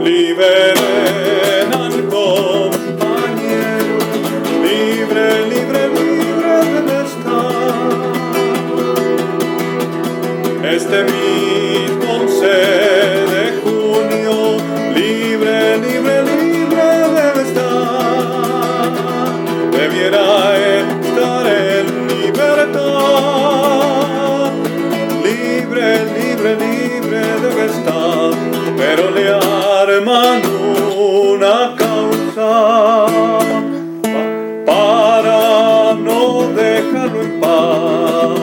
liberen al compañero, libre, libre, libre debe estar. Este mismo 11 de junio, libre, libre, libre debe estar. Debiera estar en libertad, libre, libre, libre debe estar, pero le arman una causa para no dejarlo en paz.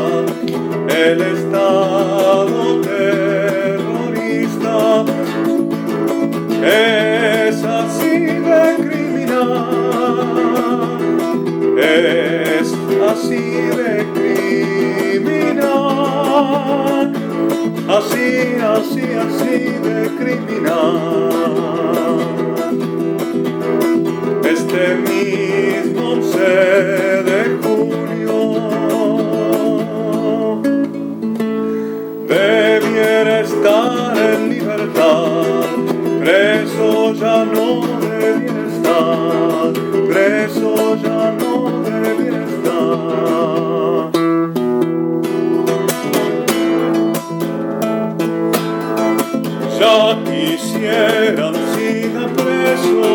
El Estado terrorista es así de criminal, es así de criminal, así, así, así de criminal. Este mismo 11 de junio debiera estar en libertad, preso ya no debiera estar, preso ya no debiera estar. Ya quisieran siga preso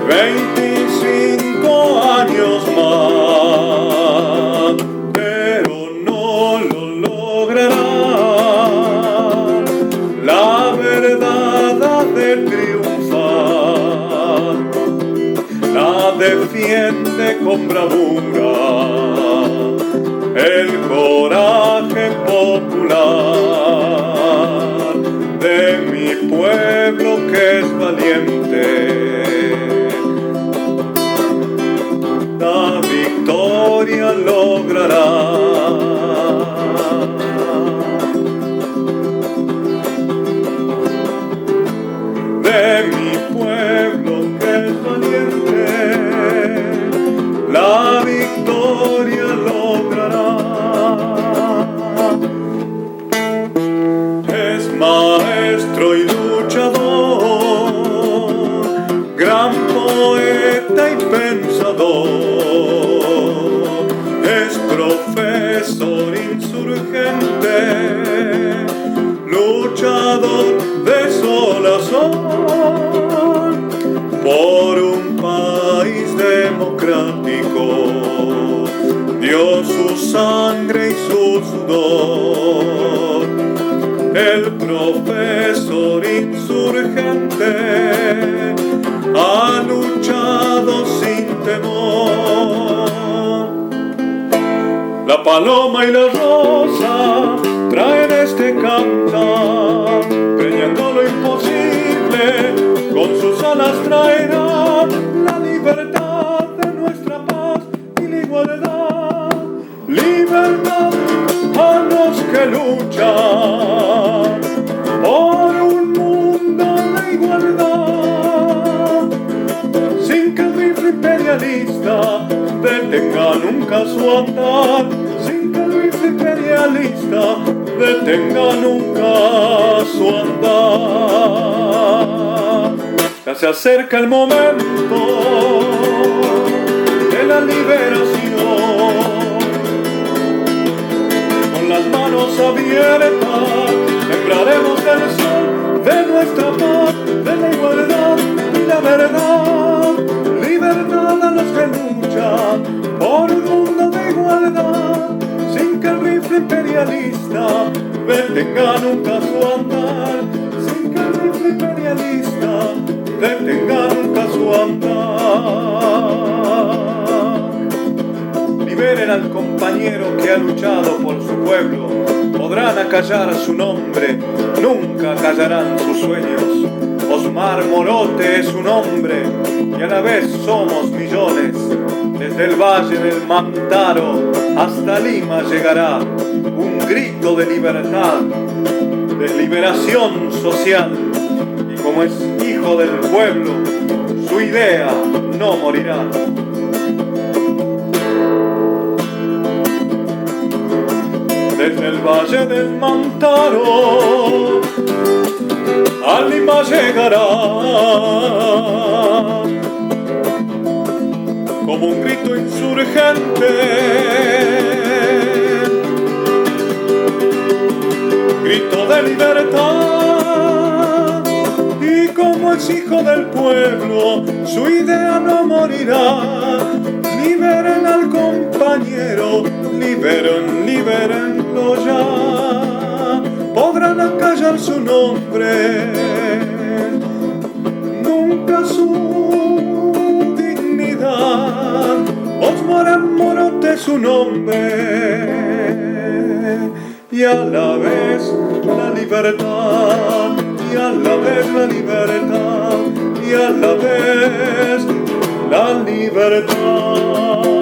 25 años más, pero no lo lograrán. La verdad ha de triunfar, la defiende con bravura el coraje popular de mi pueblo que es valiente. La victoria logrará. De mi pueblo que es valiente, la victoria logrará. Es maestro y luchador, gran poeta y pensador, es profesor insurgente, luchador de sol a sol, por un país democrático, dio su sangre y su sudor. El profesor insurgente ha luchado sin temor. La paloma y la rosa traen este cantar, preñando lo imposible, con sus alas traerá la libertad de nuestra paz y la igualdad. Libertad a los que luchan por un mundo de igualdad, sin que el rifle imperialista detenga nunca su andar, sin que el rifle imperialista detenga nunca su andar. Ya se acerca el momento de la liberación. Con las manos abiertas sembraremos el sol de nuestra paz, de la igualdad y la verdad. Libertad a los que luchan por un mundo de igualdad, sin que el rifle imperialista detenga nunca su andar, sin que el rifle imperialista detenga nunca su andar. Liberen al compañero que ha luchado por su pueblo, podrán acallar su nombre, nunca callarán sus sueños. Osmar Morote es un hombre y a la vez somos millones. Desde el valle del Mantaro hasta Lima llegará un grito de libertad, de liberación social. Y como es hijo del pueblo, su idea no morirá. Desde el valle del Mantaro Alma llegará como un grito insurgente, grito de libertad, y como es hijo del pueblo, su idea no morirá. Liberen al compañero, libérenlo ya. Podrán acallar su nombre, nunca su dignidad. Os morote su nombre, y a la vez la libertad, y a la vez la libertad, y a la vez la libertad.